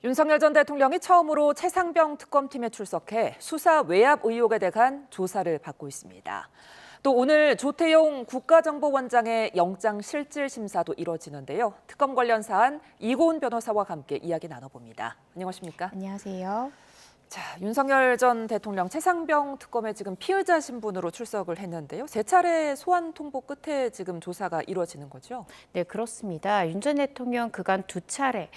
윤석열 전 대통령이 처음으로 최상병 특검팀에 출석해 수사 외압 의혹에 대한 조사를 받고 있습니다. 또 오늘 조태용 국가정보원장의 영장실질심사도 이뤄지는데요. 특검 관련 사안 이고은 변호사와 함께 이야기 나눠봅니다. 안녕하십니까? 안녕하세요. 자, 윤석열 전 대통령 최상병 특검에 지금 피의자 신분으로 출석을 했는데요. 세 차례 소환 통보 끝에 지금 조사가 이루어지는 거죠? 네, 그렇습니다. 윤 전 대통령 그간 두 차례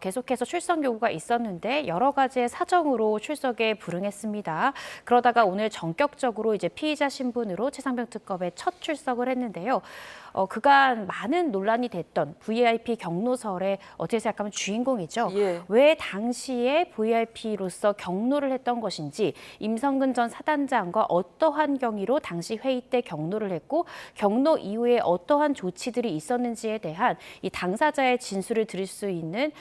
계속해서 출석 요구가 있었는데 여러 가지의 사정으로 출석에 불응했습니다. 그러다가 오늘 전격적으로 이제 피의자 신분으로 최상병 특검에 첫 출석을 했는데요. 그간 많은 논란이 됐던 VIP 경로설의 어떻게 생각하면 주인공이죠. 예. 왜 당시에 VIP로서 경로를 했던 것인지, 임성근 전 사단장과 어떠한 경위로 당시 회의 때 경로를 했고 경로 이후에 어떠한 조치들이 있었는지에 대한 이 당사자의 진술을 들을 수 있는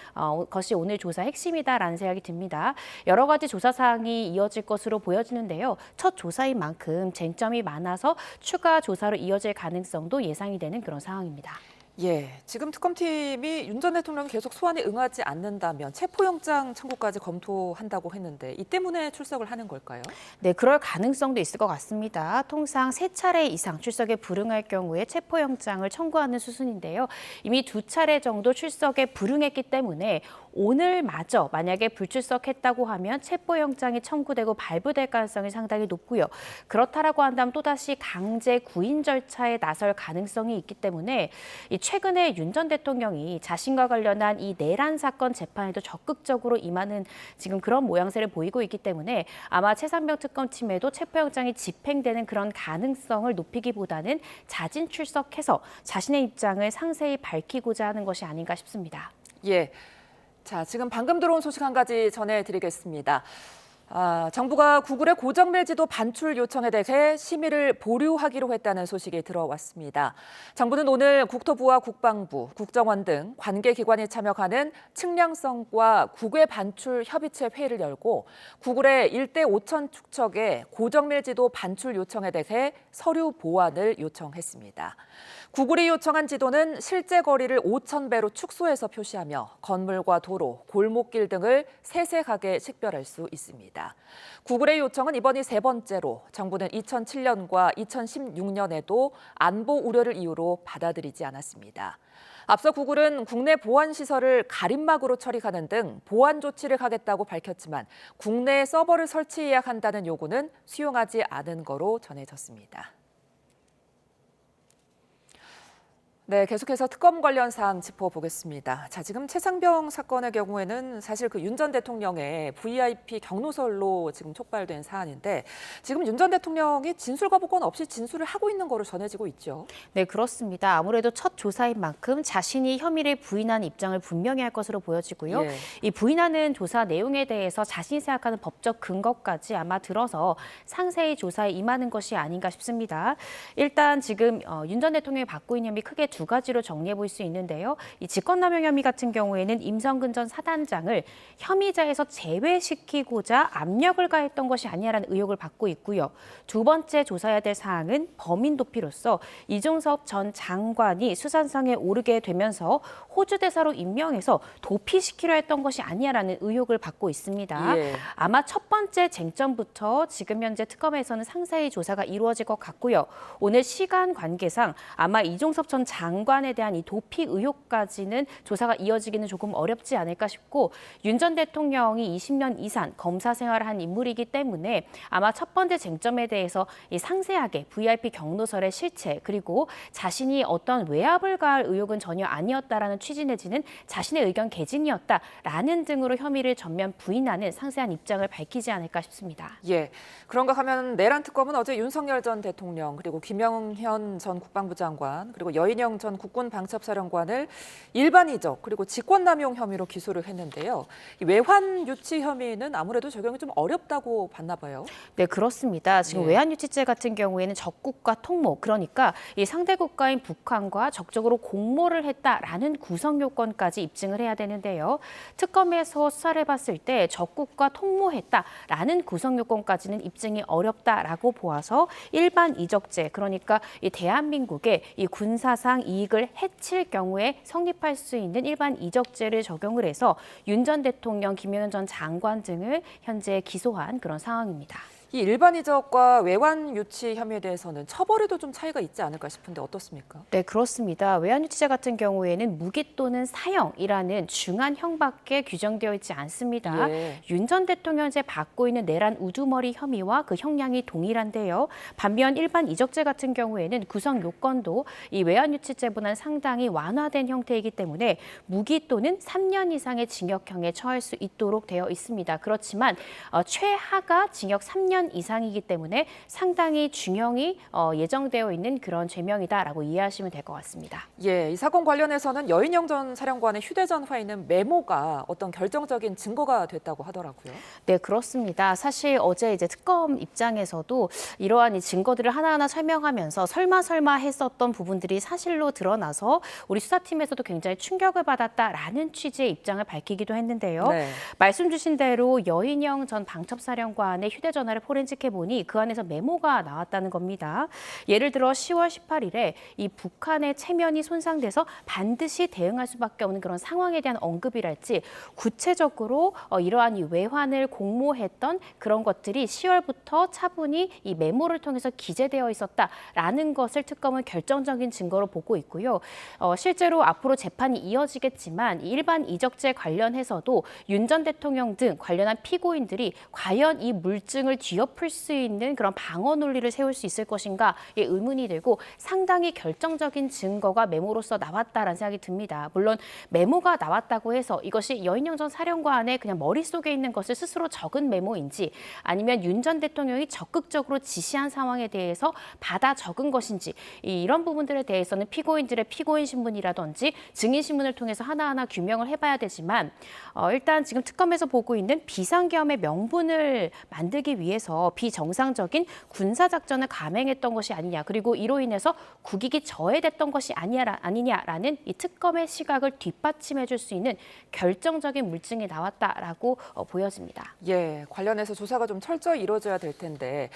것이 오늘 조사 핵심이다라는 생각이 듭니다. 여러 가지 조사 사항이 이어질 것으로 보여지는데요. 첫 조사인 만큼 쟁점이 많아서 추가 조사로 이어질 가능성도 예상이 되는 그런 상황입니다. 예, 지금 특검팀이 윤 전 대통령이 계속 소환에 응하지 않는다면 체포영장 청구까지 검토한다고 했는데 이 때문에 출석을 하는 걸까요? 네, 그럴 가능성도 있을 것 같습니다. 통상 세 차례 이상 출석에 불응할 경우에 체포영장을 청구하는 수순인데요. 이미 두 차례 정도 출석에 불응했기 때문에 오늘마저 만약에 불출석했다고 하면 체포영장이 청구되고 발부될 가능성이 상당히 높고요. 그렇다라고 한다면 또다시 강제 구인 절차에 나설 가능성이 있기 때문에 최근에 윤 전 대통령이 자신과 관련한 이 내란 사건 재판에도 적극적으로 임하는 지금 그런 모양새를 보이고 있기 때문에 아마 최상병 특검팀에도 체포영장이 집행되는 그런 가능성을 높이기보다는 자진 출석해서 자신의 입장을 상세히 밝히고자 하는 것이 아닌가 싶습니다. 예. 자, 지금 방금 들어온 소식 한 가지 전해드리겠습니다. 정부가 구글의 고정밀 지도 반출 요청에 대해 심의를 보류하기로 했다는 소식이 들어왔습니다. 정부는 오늘 국토부와 국방부, 국정원 등 관계기관이 참여하는 측량성과 국외 반출 협의체 회의를 열고 구글의 1대 5천 축척의 고정밀 지도 반출 요청에 대해 서류 보완을 요청했습니다. 구글이 요청한 지도는 실제 거리를 5,000배로 축소해서 표시하며 건물과 도로, 골목길 등을 세세하게 식별할 수 있습니다. 구글의 요청은 이번이 세 번째로 정부는 2007년과 2016년에도 안보 우려를 이유로 받아들이지 않았습니다. 앞서 구글은 국내 보안 시설을 가림막으로 처리하는 등 보안 조치를 하겠다고 밝혔지만 국내에 서버를 설치해야 한다는 요구는 수용하지 않은 거로 전해졌습니다. 네, 계속해서 특검 관련 사항 짚어보겠습니다. 자, 지금 최상병 사건의 경우에는 사실 그 윤 전 대통령의 VIP 경로설로 지금 촉발된 사안인데 지금 윤 전 대통령이 진술 거부권 없이 진술을 하고 있는 거로 전해지고 있죠. 네, 그렇습니다. 아무래도 첫 조사인 만큼 자신이 혐의를 부인한 입장을 분명히 할 것으로 보여지고요. 예. 이 부인하는 조사 내용에 대해서 자신이 생각하는 법적 근거까지 아마 들어서 상세히 조사에 임하는 것이 아닌가 싶습니다. 일단 지금 윤 전 대통령이 받고 있는 혐의 크게 두 가지로 정리해 볼 수 있는데요. 이 직권남용 혐의 같은 경우에는 임성근 전 사단장을 혐의자에서 제외시키고자 압력을 가했던 것이 아니냐라는 의혹을 받고 있고요. 두 번째 조사해야 될 사항은 범인 도피로서 이종섭 전 장관이 수산상에 오르게 되면서 호주 대사로 임명해서 도피시키려 했던 것이 아니냐라는 의혹을 받고 있습니다. 예. 아마 첫 번째 쟁점부터 지금 현재 특검에서는 상세히 조사가 이루어질 것 같고요. 오늘 시간 관계상 아마 이종섭 전 장관에 대한 이 도피 의혹까지는 조사가 이어지기는 조금 어렵지 않을까 싶고 윤 전 대통령이 20년 이상 검사 생활을 한 인물이기 때문에 아마 첫 번째 쟁점에 대해서 이 상세하게 VIP 경로설의 실체 그리고 자신이 어떤 외압을 가할 의혹은 전혀 아니었다라는 취지 내지는 자신의 의견 개진이었다라는 등으로 혐의를 전면 부인하는 상세한 입장을 밝히지 않을까 싶습니다. 예, 그런가 하면 내란 특검은 어제 윤석열 전 대통령 그리고 김영현 전 국방부 장관 그리고 여인영 전 국군 방첩사령관을 일반 이적 그리고 직권남용 혐의로 기소를 했는데요. 이 외환 유치 혐의는 아무래도 적용이 좀 어렵다고 봤나 봐요. 네, 그렇습니다. 지금 예. 외환유치죄 같은 경우에는 적국과 통모, 그러니까 이 상대 국가인 북한과 적극적으로 공모를 했다라는 구성 요건까지 입증을 해야 되는데요. 특검에서 수사를 해봤을 때 적국과 통모했다라는 구성 요건까지는 입증이 어렵다라고 보아서 일반 이적죄, 그러니까 이 대한민국의 이 군사상 이익을 해칠 경우에 성립할 수 있는 일반 이적죄를 적용을 해서 윤 전 대통령, 김용현 전 장관 등을 현재 기소한 그런 상황입니다. 이 일반 이적과 외환 유치 혐의에 대해서는 처벌에도 좀 차이가 있지 않을까 싶은데 어떻습니까? 네, 그렇습니다. 외환유치죄 같은 경우에는 무기 또는 사형이라는 중한 형밖에 규정되어 있지 않습니다. 예. 윤 전 대통령이 현재 받고 있는 내란 우두머리 혐의와 그 형량이 동일한데요. 반면 일반 이적죄 같은 경우에는 구성 요건도 이 외환유치죄보다는 상당히 완화된 형태이기 때문에 무기 또는 3년 이상의 징역형에 처할 수 있도록 되어 있습니다. 그렇지만 최하가 징역 3년 이상이기 때문에 상당히 중형이 예정되어 있는 그런 죄명이다라고 이해하시면 될 것 같습니다. 예, 이 사건 관련해서는 여인영 전 사령관의 휴대전화에 있는 메모가 어떤 결정적인 증거가 됐다고 하더라고요. 네, 그렇습니다. 사실 어제 이제 특검 입장에서도 이러한 이 증거들을 하나하나 설명하면서 설마 했었던 부분들이 사실로 드러나서 우리 수사팀에서도 굉장히 충격을 받았다라는 취지의 입장을 밝히기도 했는데요. 네. 말씀 주신 대로 여인영 전 방첩사령관의 휴대전화를 포렌식해 보니 그 안에서 메모가 나왔다는 겁니다. 예를 들어 10월 18일에 이 북한의 체면이 손상돼서 반드시 대응할 수밖에 없는 그런 상황에 대한 언급이랄지 구체적으로 이러한 이 외환을 공모했던 그런 것들이 10월부터 차분히 이 메모를 통해서 기재되어 있었다라는 것을 특검은 결정적인 증거로 보고 있고요. 실제로 앞으로 재판이 이어지겠지만 일반 이적죄 관련해서도 윤 전 대통령 등 관련한 피고인들이 과연 이 물증을 뒤엎을 수 있는 그런 방어 논리를 세울 수 있을 것인가에 의문이 들고 상당히 결정적인 증거가 메모로서 나왔다라는 생각이 듭니다. 물론 메모가 나왔다고 해서 이것이 여인영 전 사령관의 그냥 머릿속에 있는 것을 스스로 적은 메모인지 아니면 윤 전 대통령이 적극적으로 지시한 상황에 대해서 받아 적은 것인지 이런 부분들에 대해서는 피고인들의 피고인 신문이라든지 증인 신문을 통해서 하나하나 규명을 해봐야 되지만 일단 지금 특검에서 보고 있는 비상계엄의 명분을 만들기 위해서 비정상적인 군사작전을 감행했던 것이 아니냐 그리고 이로 인해서 국익이 저해됐던 것이 아니냐라는 이 특검의 시각을 뒷받침해 줄 수 있는 결정적인 물증이 나왔다라고 보여집니다. 예, 관련해서 조사가 좀 철저히 이루어져야 될 텐데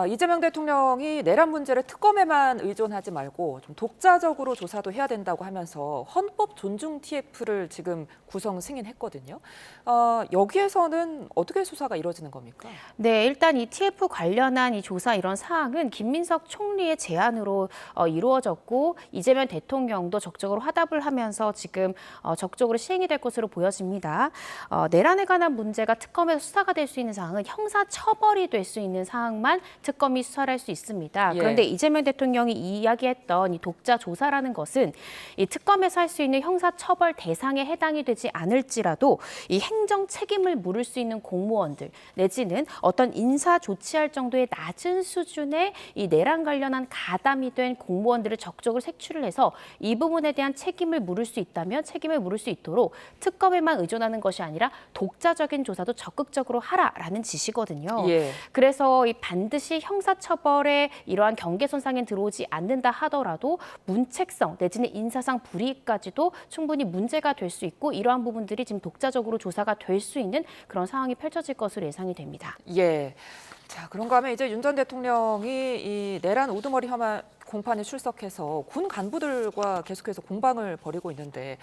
이재명 대통령이 내란 문제를 특검에만 의존하지 말고 좀 독자적으로 조사도 해야 된다고 하면서 헌법 존중 TF를 지금 구성 승인했거든요. 여기에서는 어떻게 수사가 이루어지는 겁니까? 네, 일단 이 TF 관련한 이 조사 이런 사항은 김민석 총리의 제안으로 이루어졌고 이재명 대통령도 적극적으로 화답을 하면서 지금 적극적으로 시행이 될 것으로 보여집니다. 내란에 관한 문제가 특검에서 수사가 될 수 있는 사항은 형사 처벌이 될 수 있는 사항만 특검이 수사를 할 수 있습니다. 예. 그런데 이재명 대통령이 이야기했던 이 독자 조사라는 것은 이 특검에서 할 수 있는 형사 처벌 대상에 해당이 되지 않을지라도 이 행정 책임을 물을 수 있는 공무원들 내지는 어떤 인사 조치할 정도의 낮은 수준의 이 내란 관련한 가담이 된 공무원들을 적극적으로 색출을 해서 이 부분에 대한 책임을 물을 수 있다면 책임을 물을 수 있도록 특검에만 의존하는 것이 아니라 독자적인 조사도 적극적으로 하라라는 지시거든요. 예. 그래서 이 반드시 형사처벌에 이러한 경계선상에 들어오지 않는다 하더라도 문책성 내지는 인사상 불이익까지도 충분히 문제가 될 수 있고 이러한 부분들이 지금 독자적으로 조사가 될 수 있는 그런 상황이 펼쳐질 것으로 예상이 됩니다. 예. 자, 그런가 하면 이제 윤 전 대통령이 이 내란 우두머리 혐의 공판에 출석해서 군 간부들과 계속해서 공방을 벌이고 있는데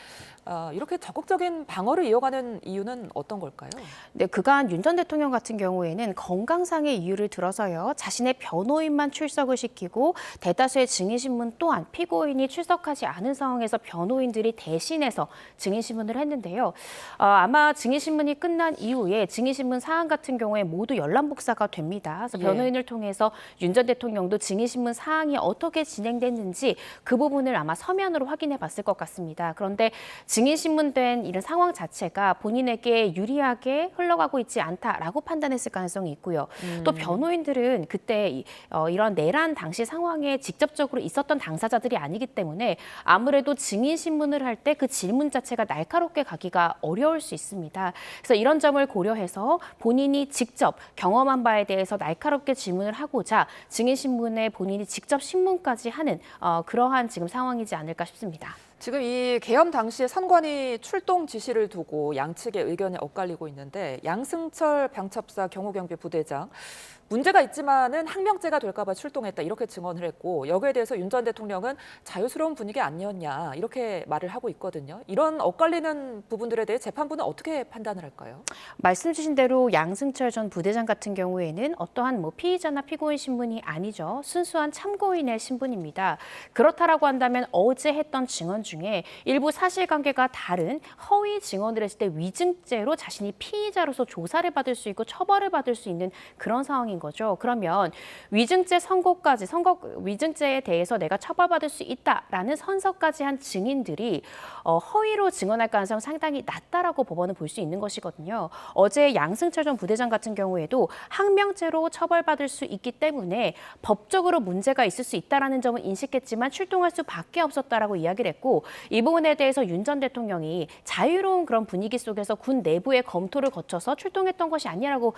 이렇게 적극적인 방어를 이어가는 이유는 어떤 걸까요? 네, 그간 윤 전 대통령 같은 경우에는 건강상의 이유를 들어서요. 자신의 변호인만 출석을 시키고 대다수의 증인신문 또한 피고인이 출석하지 않은 상황에서 변호인들이 대신해서 증인신문을 했는데요. 아마 증인신문이 끝난 이후에 증인신문 사안 같은 경우에 모두 열람복사가 됩니다. 그래서 변호인을 통해서 윤 전 대통령도 증인신문 사항이 어떻게 진행됐는지 그 부분을 아마 서면으로 확인해 봤을 것 같습니다. 그런데 증인신문된 이런 상황 자체가 본인에게 유리하게 흘러가고 있지 않다라고 판단했을 가능성이 있고요. 또 변호인들은 그때 이런 내란 당시 상황에 직접적으로 있었던 당사자들이 아니기 때문에 아무래도 증인신문을 할 때 그 질문 자체가 날카롭게 가기가 어려울 수 있습니다. 그래서 이런 점을 고려해서 본인이 직접 경험한 바에 대해서 날카롭게 질문을 하고자 증인신문에 본인이 직접 신문까지 하는 그러한 지금 상황이지 않을까 싶습니다. 지금 이 계엄 당시에 선관위 출동 지시를 두고 양측의 의견이 엇갈리고 있는데 양승철 병첩사 경호경비 부대장 문제가 있지만은 항명죄가 될까 봐 출동했다 이렇게 증언을 했고 여기에 대해서 윤 전 대통령은 자유스러운 분위기 아니었냐 이렇게 말을 하고 있거든요. 이런 엇갈리는 부분들에 대해 재판부는 어떻게 판단을 할까요? 말씀 주신 대로 양승철 전 부대장 같은 경우에는 어떠한 피의자나 피고인 신분이 아니죠. 순수한 참고인의 신분입니다. 그렇다라고 한다면 어제 했던 증언 중에 일부 사실관계가 다른 허위 증언을 했을 때 위증죄로 자신이 피의자로서 조사를 받을 수 있고 처벌을 받을 수 있는 그런 상황인 거죠. 그러면 위증죄 선고까지 위증죄에 대해서 내가 처벌받을 수 있다라는 선서까지 한 증인들이 허위로 증언할 가능성이 상당히 낮다라고 법원은 볼 수 있는 것이거든요. 어제 양승철 전 부대장 같은 경우에도 항명죄로 처벌받을 수 있기 때문에 법적으로 문제가 있을 수 있다라는 점은 인식했지만 출동할 수밖에 없었다라고 이야기를 했고 이 부분에 대해서 윤 전 대통령이 자유로운 그런 분위기 속에서 군 내부의 검토를 거쳐서 출동했던 것이 아니라고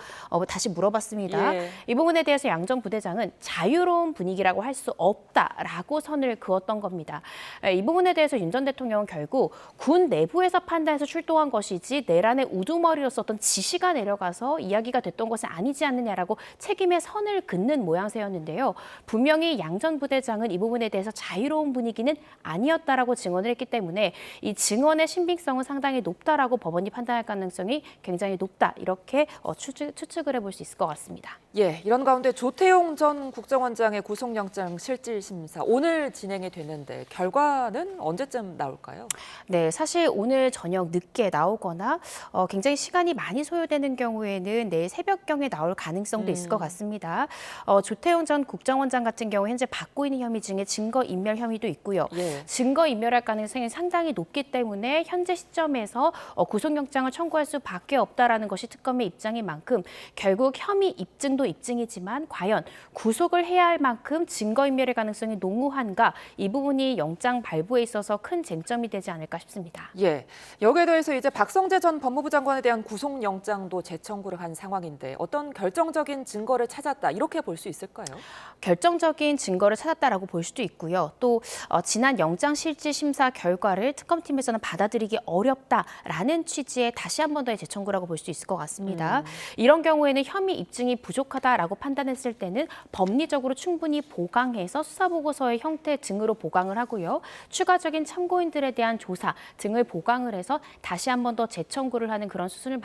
다시 물어봤습니다. 예. 이 부분에 대해서 양 전 부대장은 자유로운 분위기라고 할 수 없다라고 선을 그었던 겁니다. 이 부분에 대해서 윤 전 대통령은 결국 군 내부에서 판단해서 출동한 것이지 내란의 우두머리로서 어떤 지시가 내려가서 이야기가 됐던 것은 아니지 않느냐라고 책임의 선을 긋는 모양새였는데요. 분명히 양 전 부대장은 이 부분에 대해서 자유로운 분위기는 아니었다라고 증언을 했기 때문에 이 증언의 신빙성은 상당히 높다라고 법원이 판단할 가능성이 굉장히 높다 이렇게 추측을 해볼 수 있을 것 같습니다. 예, 이런 가운데 조태용 전 국정원장의 구속영장 실질 심사 오늘 진행이 되는데 결과는 언제쯤 나올까요? 네, 사실 오늘 저녁 늦게 나오거나 굉장히 시간이 많이 소요되는 경우에는 내일 새벽경에 나올 가능성도 있을 것 같습니다. 조태용 전 국정원장 같은 경우 현재 받고 있는 혐의 중에 증거인멸 혐의도 있고요. 예. 증거인멸할 가능성이 상당히 높기 때문에 현재 시점에서 구속영장을 청구할 수밖에 없다라는 것이 특검의 입장인 만큼 결국 혐의 입증도 입증이지만 과연 구속을 해야 할 만큼 증거인멸의 가능성이 농후한가 이 부분이 영장 발부에 있어서 큰 쟁점이 되지 않을까 싶습니다. 예, 여기에 대해서 이제 박성재 전 법무부 장관에 대한 구속영장도 재청구를 한 상황인데 어떤 결정적인 증거를 찾았다 이렇게 볼 수 있을까요? 결정적인 증거를 찾았다라고 볼 수도 있고요. 또 지난 영장실질심사 결과를 특검팀에서는 받아들이기 어렵다라는 취지의 다시 한 번 더의 재청구라고 볼 수 있을 것 같습니다. 이런 경우에는 혐의 입증이 부족하다라고 판단했을 때는 법리적으로 충분히 보강해서 수사보고서의 형태 등으로 보강을 하고요. 추가적인 참고인들에 대한 조사 등을 보강을 해서 다시 한 번 더 재청구를 하는 그런 수순을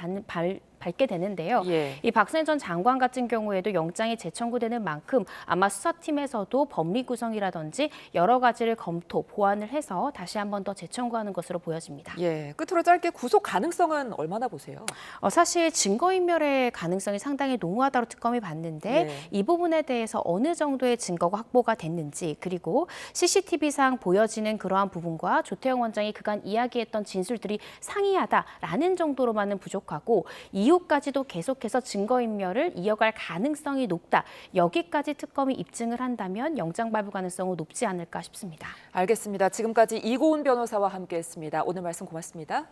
밟게 되는데요. 예. 이 박성재 전 장관 같은 경우에도 영장이 재청구되는 만큼 아마 수사팀에서도 법리 구성이라든지 여러 가지를 검토, 보완을 해서 다시 한 번 더 재청구하는 것으로 보여집니다. 예, 끝으로 짧게 구속 가능성은 얼마나 보세요? 사실 증거인멸의 가능성이 상당히 농후하다고 특검이 봤는데 네. 이 부분에 대해서 어느 정도의 증거가 확보가 됐는지 그리고 CCTV상 보여지는 그러한 부분과 조태용 원장이 그간 이야기했던 진술들이 상이하다라는 정도로만은 부족하고 이후까지도 계속해서 증거인멸을 이어갈 가능성이 높다. 여기까지 특검이 입증을 한다면 영장 발부 가능성은 높지 않을까 싶습니다. 알겠습니다. 지금까지 이고은 변호사와 함께했습니다. 오늘 말씀 고맙습니다.